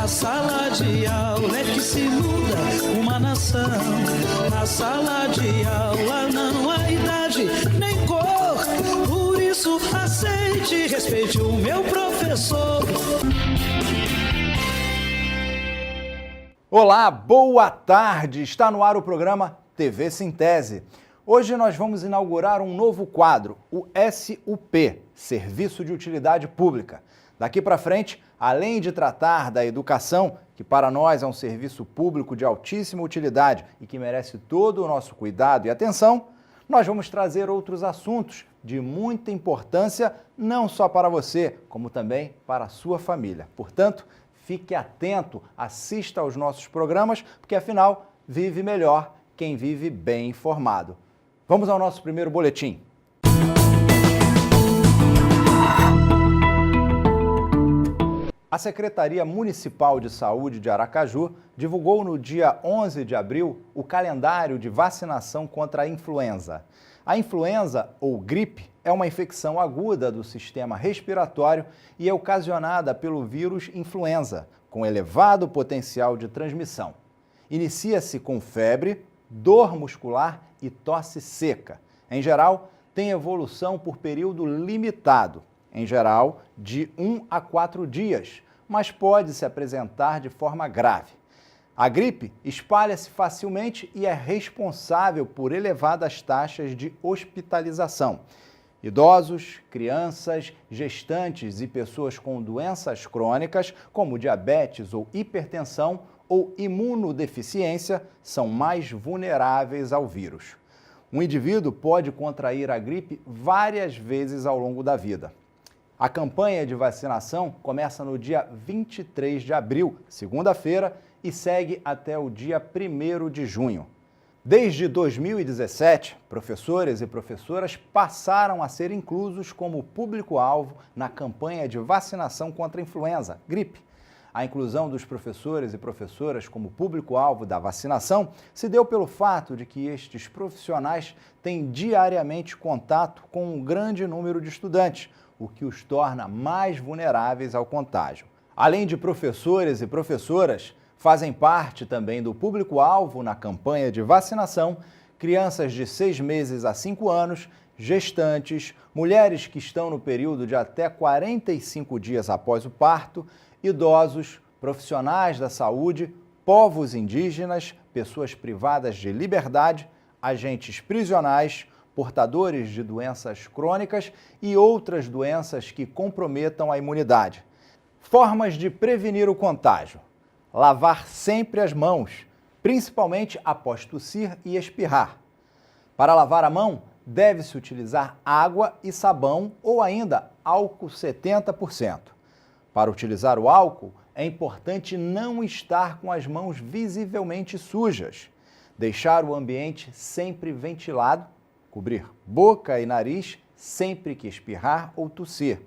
Na sala de aula é que se muda uma nação. Na sala de aula não há idade nem cor. Por isso aceite e respeite o meu professor. Olá, boa tarde! Está no ar o programa TV Sintese. Hoje nós vamos inaugurar um novo quadro, o SUP, Serviço de Utilidade Pública. Daqui para frente, além de tratar da educação, que para nós é um serviço público de altíssima utilidade e que merece todo o nosso cuidado e atenção, nós vamos trazer outros assuntos de muita importância, não só para você, como também para a sua família. Portanto, fique atento, assista aos nossos programas, porque afinal, vive melhor quem vive bem informado. Vamos ao nosso primeiro boletim. A Secretaria Municipal de Saúde de Aracaju divulgou no dia 11 de abril o calendário de vacinação contra a influenza. A influenza, ou gripe, é uma infecção aguda do sistema respiratório e é ocasionada pelo vírus influenza, com elevado potencial de transmissão. Inicia-se com febre, dor muscular e tosse seca. Em geral, tem evolução por período limitado, em geral, de 1 a 4 dias, mas pode se apresentar de forma grave. A gripe espalha-se facilmente e é responsável por elevadas taxas de hospitalização. Idosos, crianças, gestantes e pessoas com doenças crônicas, como diabetes ou hipertensão ou imunodeficiência, são mais vulneráveis ao vírus. Um indivíduo pode contrair a gripe várias vezes ao longo da vida. A campanha de vacinação começa no dia 23 de abril, segunda-feira, e segue até o dia 1º de junho. Desde 2017, professores e professoras passaram a ser inclusos como público-alvo na campanha de vacinação contra a influenza, gripe. A inclusão dos professores e professoras como público-alvo da vacinação se deu pelo fato de que estes profissionais têm diariamente contato com um grande número de estudantes, o que os torna mais vulneráveis ao contágio. Além de professores e professoras, fazem parte também do público-alvo na campanha de vacinação crianças de 6 meses a 5 anos, gestantes, mulheres que estão no período de até 45 dias após o parto, idosos, profissionais da saúde, povos indígenas, pessoas privadas de liberdade, agentes prisionais, portadores de doenças crônicas e outras doenças que comprometam a imunidade. Formas de prevenir o contágio. Lavar sempre as mãos, principalmente após tossir e espirrar. Para lavar a mão, deve-se utilizar água e sabão ou ainda álcool 70%. Para utilizar o álcool, é importante não estar com as mãos visivelmente sujas. Deixar o ambiente sempre ventilado, cobrir boca e nariz sempre que espirrar ou tossir.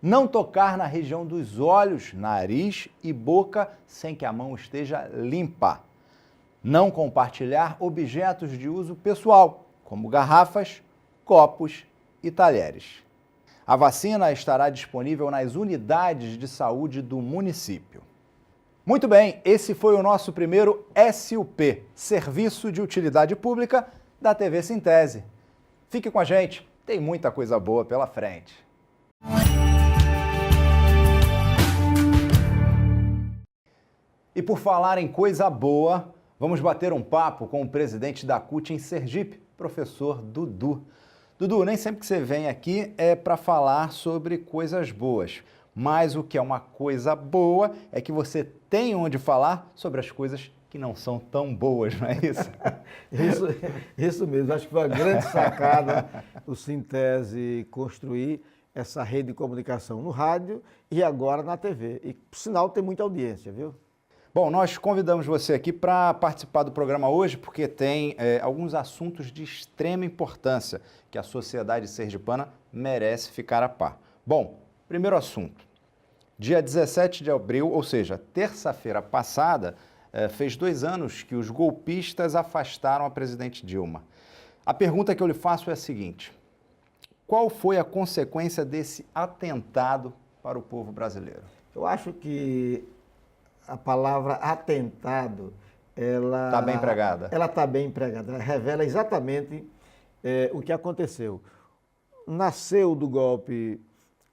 Não tocar na região dos olhos, nariz e boca sem que a mão esteja limpa. Não compartilhar objetos de uso pessoal, como garrafas, copos e talheres. A vacina estará disponível nas unidades de saúde do município. Muito bem, esse foi o nosso primeiro SUP, Serviço de Utilidade Pública, da TV Sintese. Fique com a gente, tem muita coisa boa pela frente. E por falar em coisa boa, vamos bater um papo com o presidente da CUT em Sergipe, professor Dudu. Dudu, nem sempre que você vem aqui é para falar sobre coisas boas, mas o que é uma coisa boa é que você tem onde falar sobre as coisas que não são tão boas, não é isso? Isso mesmo, acho que foi uma grande sacada o Sintese construir essa rede de comunicação no rádio e agora na TV. E, por sinal, tem muita audiência, viu? Bom, nós convidamos você aqui para participar do programa hoje porque tem alguns assuntos de extrema importância que a sociedade sergipana merece ficar a par. Bom, primeiro assunto. Dia 17 de abril, ou seja, terça-feira passada, fez 2 anos que os golpistas afastaram a presidente Dilma. A pergunta que eu lhe faço é a seguinte: qual foi a consequência desse atentado para o povo brasileiro? Eu acho que a palavra atentado, ela... Está bem empregada. Ela está bem empregada. Ela revela exatamente o que aconteceu. Nasceu do golpe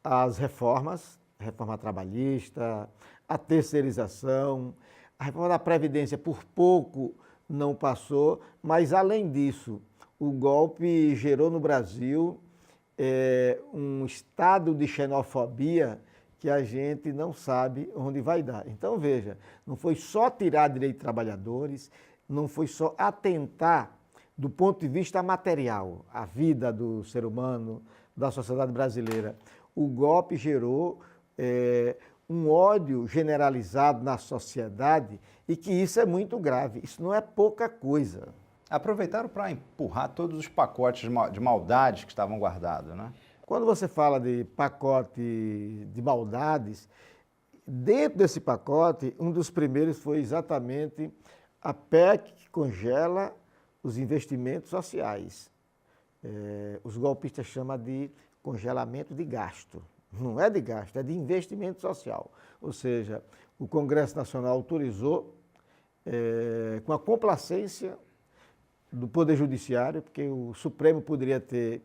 as reformas, a reforma trabalhista, a terceirização, a reforma da Previdência por pouco não passou, mas além disso, o golpe gerou no Brasil um estado de xenofobia que a gente não sabe onde vai dar. Então, veja, não foi só tirar direito de trabalhadores, não foi só atentar do ponto de vista material, a vida do ser humano, da sociedade brasileira. O golpe gerou um ódio generalizado na sociedade e que isso é muito grave, isso não é pouca coisa. Aproveitaram para empurrar todos os pacotes de maldades que estavam guardados, né? Quando você fala de pacote de maldades, dentro desse pacote, um dos primeiros foi exatamente a PEC que congela os investimentos sociais. Os golpistas chamam de congelamento de gasto. Não é de gasto, é de investimento social. Ou seja, o Congresso Nacional autorizou, com a complacência do Poder Judiciário, porque o Supremo poderia ter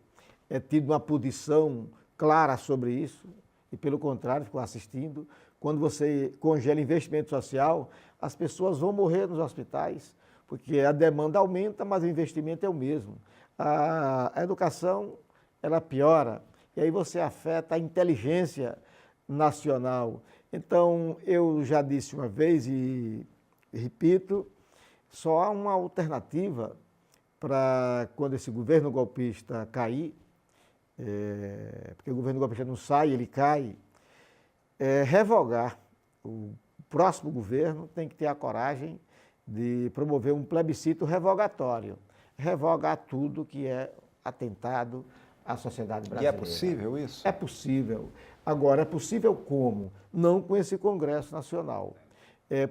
tido uma posição clara sobre isso, e pelo contrário, ficou assistindo. Quando você congela investimento social, as pessoas vão morrer nos hospitais, porque a demanda aumenta, mas o investimento é o mesmo. A educação, ela piora, e aí você afeta a inteligência nacional. Então, eu já disse uma vez e repito, só há uma alternativa para quando esse governo golpista cair, porque o governo golpista não sai, ele cai, revogar. O próximo governo tem que ter a coragem de promover um plebiscito revogatório, revogar tudo que é atentado à sociedade brasileira. E é possível isso? É possível. Agora, é possível como? Não com esse Congresso Nacional.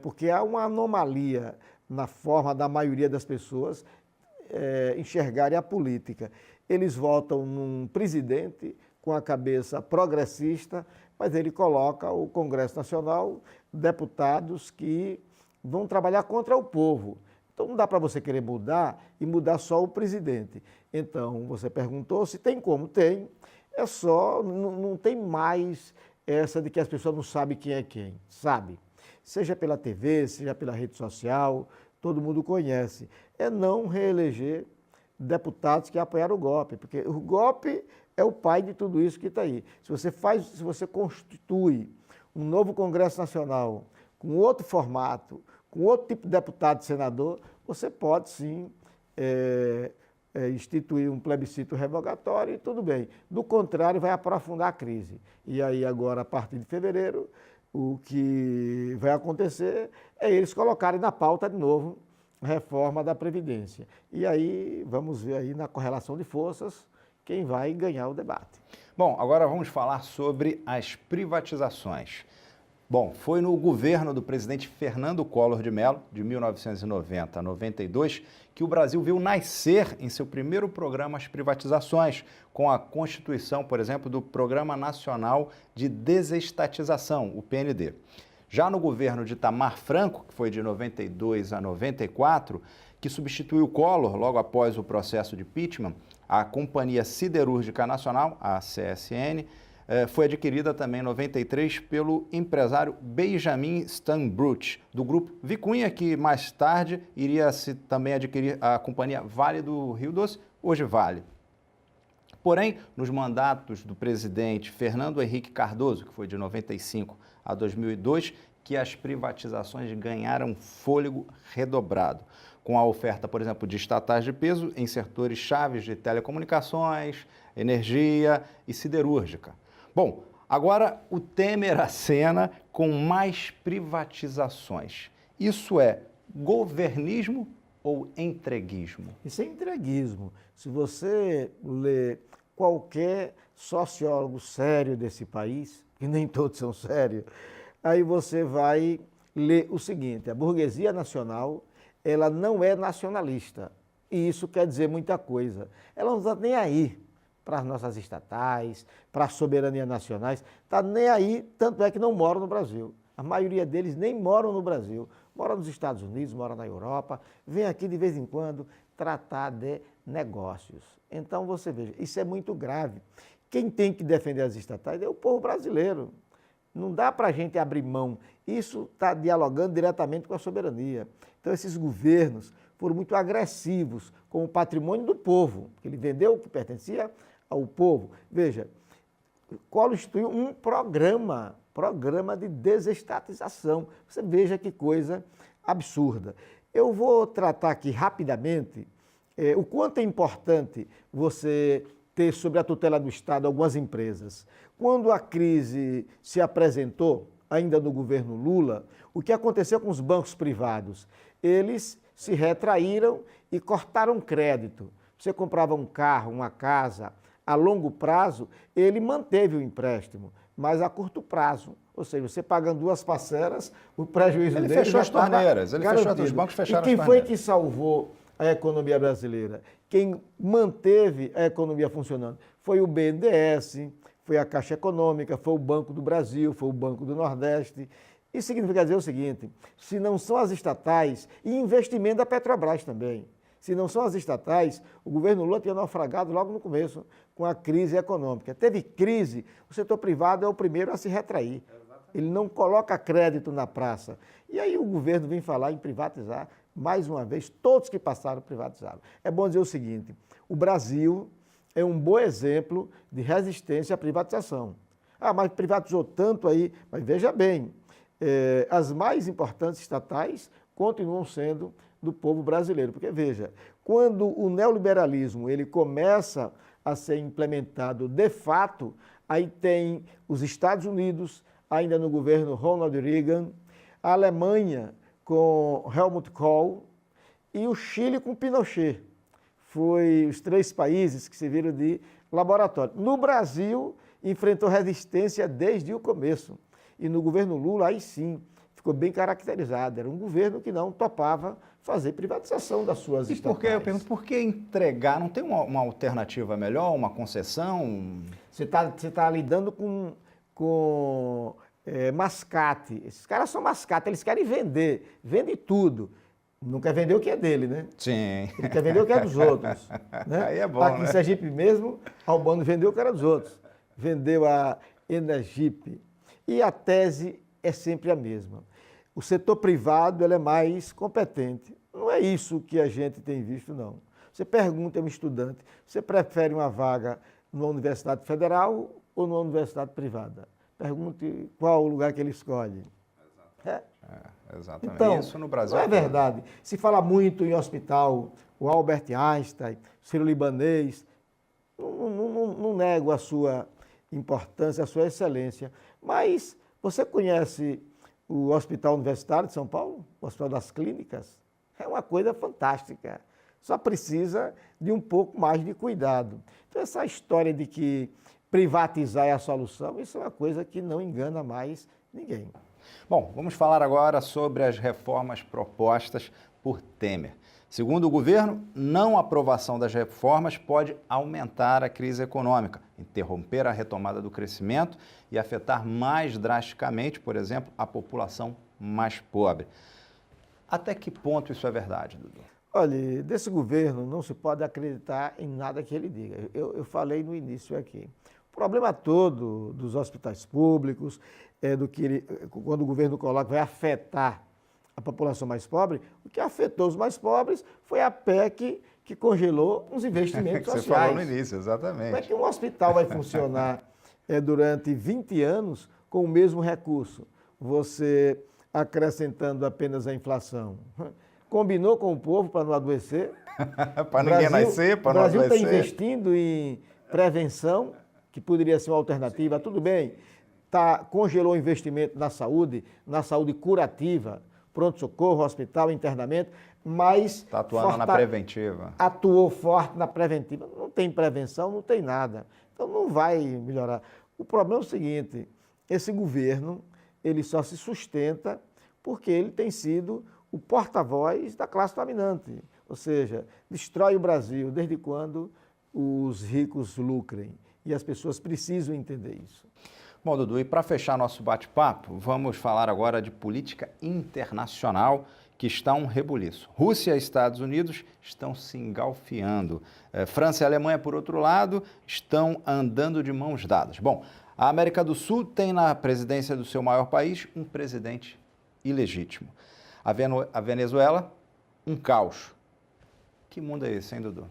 Porque há uma anomalia na forma da maioria das pessoas enxergarem a política. Eles votam num presidente com a cabeça progressista, mas ele coloca o Congresso Nacional, deputados que vão trabalhar contra o povo. Então não dá para você querer mudar e mudar só o presidente. Então, você perguntou se tem como? Tem. É só, não tem mais essa de que as pessoas não sabem quem é quem. Sabe? Seja pela TV, seja pela rede social, todo mundo conhece. É não reeleger deputados que apoiaram o golpe, porque o golpe é o pai de tudo isso que está aí. Se você constitui um novo Congresso Nacional com outro formato, com outro tipo de deputado e senador, você pode sim instituir um plebiscito revogatório e tudo bem. Do contrário, vai aprofundar a crise. E aí agora, a partir de fevereiro, o que vai acontecer é eles colocarem na pauta de novo a reforma da Previdência. E aí vamos ver aí na correlação de forças quem vai ganhar o debate. Bom, agora vamos falar sobre as privatizações. Bom, foi no governo do presidente Fernando Collor de Mello, de 1990 a 92, que o Brasil viu nascer em seu primeiro programa as privatizações, com a constituição, por exemplo, do Programa Nacional de Desestatização, o PND. Já no governo de Itamar Franco, que foi de 92 a 94, que substituiu Collor logo após o processo de impeachment, a Companhia Siderúrgica Nacional, a CSN, foi adquirida também em 93 pelo empresário Benjamin Stambrut, do grupo Vicunha, que mais tarde iria também adquirir a Companhia Vale do Rio Doce, hoje Vale. Porém, nos mandatos do presidente Fernando Henrique Cardoso, que foi de 95 a 2002, que as privatizações ganharam fôlego redobrado, com a oferta, por exemplo, de estatais de peso em setores chaves de telecomunicações, energia e siderúrgica. Bom, agora o Temer acena com mais privatizações. Isso é governismo ou entreguismo? Isso é entreguismo. Se você ler qualquer sociólogo sério desse país, que nem todos são sérios, aí você vai ler o seguinte: a burguesia nacional, ela não é nacionalista. E isso quer dizer muita coisa. Ela não está nem aí para as nossas estatais, para a soberania nacionais, está nem aí, tanto é que não mora no Brasil. A maioria deles nem moram no Brasil, moram nos Estados Unidos, moram na Europa, vem aqui de vez em quando tratar de negócios. Então você veja, isso é muito grave. Quem tem que defender as estatais é o povo brasileiro. Não dá para a gente abrir mão. Isso está dialogando diretamente com a soberania. Então esses governos foram muito agressivos com o patrimônio do povo, porque ele vendeu o que pertencia ao povo. Veja, Collor instituiu um programa de desestatização. Você veja que coisa absurda. Eu vou tratar aqui rapidamente o quanto é importante você ter sobre a tutela do Estado algumas empresas. Quando a crise se apresentou, ainda no governo Lula, o que aconteceu com os bancos privados? Eles se retraíram e cortaram crédito. Você comprava um carro, uma casa, a longo prazo, ele manteve o empréstimo, mas a curto prazo. Ou seja, você pagando 2 parcelas, o prejuízo dele fechou as torneiras, os bancos fecharam as torneiras. E quem foi que salvou a economia brasileira? Quem manteve a economia funcionando? Foi o BNDES, foi a Caixa Econômica, foi o Banco do Brasil, foi o Banco do Nordeste. Isso significa dizer o seguinte, se não são as estatais, e investimento da Petrobras também, se não são as estatais, o governo Lula tinha naufragado logo no começo com a crise econômica. Teve crise, o setor privado é o primeiro a se retrair. Ele não coloca crédito na praça. E aí o governo vem falar em privatizar, mais uma vez, todos que passaram privatizaram. É bom dizer o seguinte, o Brasil é um bom exemplo de resistência à privatização. Ah, mas privatizou tanto aí, mas veja bem, as mais importantes estatais continuam sendo do povo brasileiro. Porque, veja, quando o neoliberalismo ele começa a ser implementado de fato, aí tem os Estados Unidos, ainda no governo Ronald Reagan, a Alemanha com Helmut Kohl e o Chile com Pinochet. Foi os 3 países que serviram de laboratório. No Brasil, enfrentou resistência desde o começo. E no governo Lula, aí sim, ficou bem caracterizado. Era um governo que não topava fazer privatização das suas estatais. Por que, eu pergunto, por que entregar? Não tem uma alternativa melhor, uma concessão? Você tá lidando com mascate. Esses caras são mascate, eles querem vender. Vende tudo. Não quer vender o que é dele, né? Sim. Ele quer vender o que é dos outros. Né? Aí é bom, aqui né? em Sergipe mesmo, Albano vendeu o que era dos outros. Vendeu a Energip. E a tese é sempre a mesma. O setor privado ele é mais competente. Não é isso que a gente tem visto, não. Você pergunta a um estudante, você prefere uma vaga numa universidade federal ou numa universidade privada? Pergunte qual o lugar que ele escolhe. Exatamente. Então, isso no Brasil não é verdade. Se fala muito em hospital, o Albert Einstein, Sírio-Libanês, não nego a sua importância, a sua excelência, mas você conhece o Hospital Universitário de São Paulo? O Hospital das Clínicas? É uma coisa fantástica. Só precisa de um pouco mais de cuidado. Então, essa história de que privatizar é a solução, isso é uma coisa que não engana mais ninguém. Bom, vamos falar agora sobre as reformas propostas por Temer. Segundo o governo, não aprovação das reformas pode aumentar a crise econômica, interromper a retomada do crescimento e afetar mais drasticamente, por exemplo, a população mais pobre. Até que ponto isso é verdade, Dudu? Olha, desse governo não se pode acreditar em nada que ele diga. Eu falei no início aqui. O problema todo dos hospitais públicos, quando o governo coloca que vai afetar a população mais pobre, o que afetou os mais pobres foi a PEC que congelou os investimentos sociais. Você falou no início, exatamente. Como é que um hospital vai funcionar durante 20 anos com o mesmo recurso? Você acrescentando apenas a inflação. Combinou com o povo para não adoecer? Para ninguém nascer, para não adoecer. O Brasil está investindo em prevenção, que poderia ser uma alternativa, tudo bem. Congelou o investimento na saúde curativa, pronto-socorro, hospital, internamento, mas... Está atuando na preventiva. Atuou forte na preventiva. Não tem prevenção, não tem nada. Então não vai melhorar. O problema é o seguinte, esse governo, ele só se sustenta porque ele tem sido o porta-voz da classe dominante. Ou seja, destrói o Brasil desde quando os ricos lucrem. E as pessoas precisam entender isso. Bom, Dudu, e para fechar nosso bate-papo, vamos falar agora de política internacional, que está um rebuliço. Rússia e Estados Unidos estão se engalfiando. França e Alemanha, por outro lado, estão andando de mãos dadas. Bom, a América do Sul tem na presidência do seu maior país um presidente ilegítimo. A Venezuela, um caos. Que mundo é esse, hein, Dudu?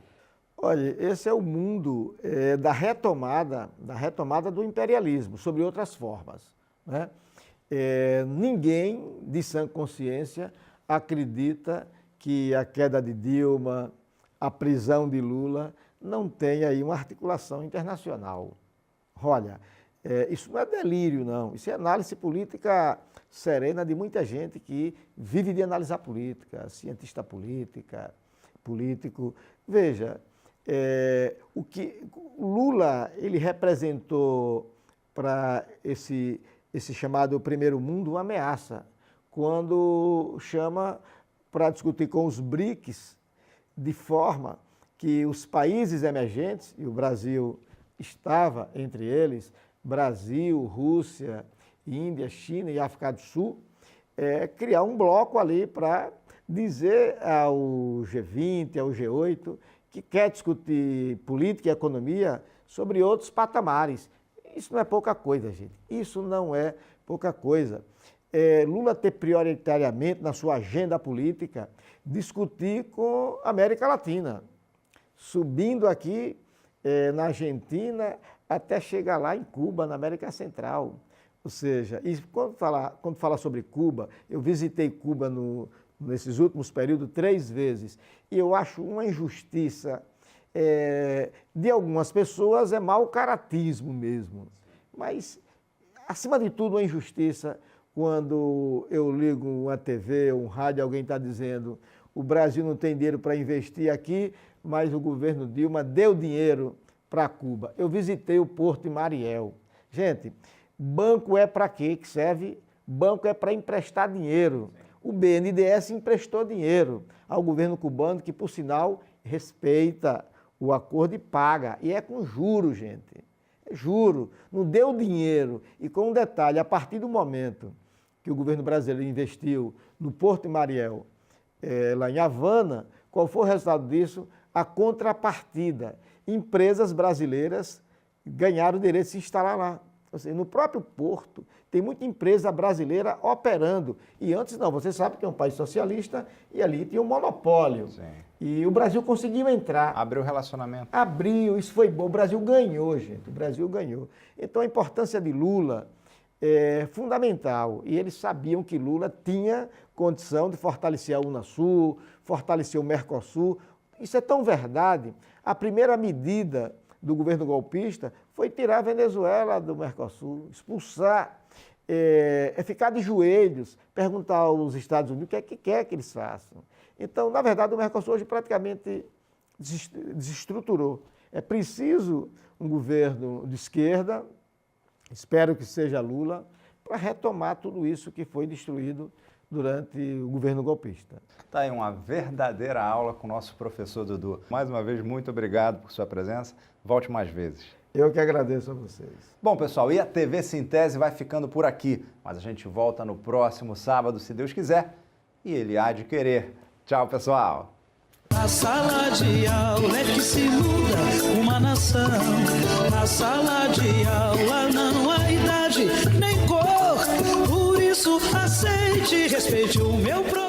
Olha, esse é o mundo da retomada do imperialismo, sob outras formas, né? Ninguém de sã consciência acredita que a queda de Dilma, a prisão de Lula, não tem aí uma articulação internacional. Olha, isso não é delírio, não. Isso é análise política serena de muita gente que vive de analisar política, cientista político. Veja, o que Lula ele representou para esse chamado primeiro mundo uma ameaça, quando chama para discutir com os BRICS de forma que os países emergentes, e o Brasil estava entre eles, Brasil, Rússia, Índia, China e África do Sul, criar um bloco ali para dizer ao G20, ao G8, que quer discutir política e economia sobre outros patamares. Isso não é pouca coisa, gente. Isso não é pouca coisa. Lula ter prioritariamente na sua agenda política discutir com a América Latina, subindo aqui na Argentina até chegar lá em Cuba, na América Central. Ou seja, e quando fala sobre Cuba, eu visitei Cuba nesses últimos períodos 3 vezes, e eu acho uma injustiça de algumas pessoas, é mau caratismo mesmo. Mas, acima de tudo, uma injustiça quando eu ligo uma TV, um rádio, alguém está dizendo o Brasil não tem dinheiro para investir aqui, mas o governo Dilma deu dinheiro para Cuba. Eu visitei o Porto de Mariel. Gente, banco é para quê que serve? Banco é para emprestar dinheiro. O BNDES emprestou dinheiro ao governo cubano, que, por sinal, respeita o acordo e paga. E é com juro, gente. É juro. Não deu dinheiro. E com um detalhe, a partir do momento que o governo brasileiro investiu no Porto de Mariel, lá em Havana, qual foi o resultado disso? A contrapartida. Empresas brasileiras ganharam o direito de se instalar lá. Ou seja, no próprio Porto, tem muita empresa brasileira operando. E antes não, você sabe que é um país socialista e ali tinha um monopólio. Sim. E o Brasil conseguiu entrar. Abriu o relacionamento. Abriu, isso foi bom. O Brasil ganhou, gente. O Brasil ganhou. Então a importância de Lula é fundamental. E eles sabiam que Lula tinha condição de fortalecer a Unasul, fortalecer o Mercosul. Isso é tão verdade. A primeira medida do governo golpista foi tirar a Venezuela do Mercosul, expulsar, ficar de joelhos, perguntar aos Estados Unidos o que é que quer que eles façam. Então, na verdade, o Mercosul hoje praticamente desestruturou. É preciso um governo de esquerda, espero que seja Lula, para retomar tudo isso que foi destruído durante o governo golpista. Está aí uma verdadeira aula com o nosso professor Dudu. Mais uma vez, muito obrigado por sua presença. Volte mais vezes. Eu que agradeço a vocês. Bom, pessoal, e a TV Sintese vai ficando por aqui, mas a gente volta no próximo sábado, se Deus quiser, e Ele há de querer. Tchau, pessoal. Na sala de aula é que se muda uma nação. Na sala de aula não há idade nem cor. Por isso aceite e respeite o meu professor.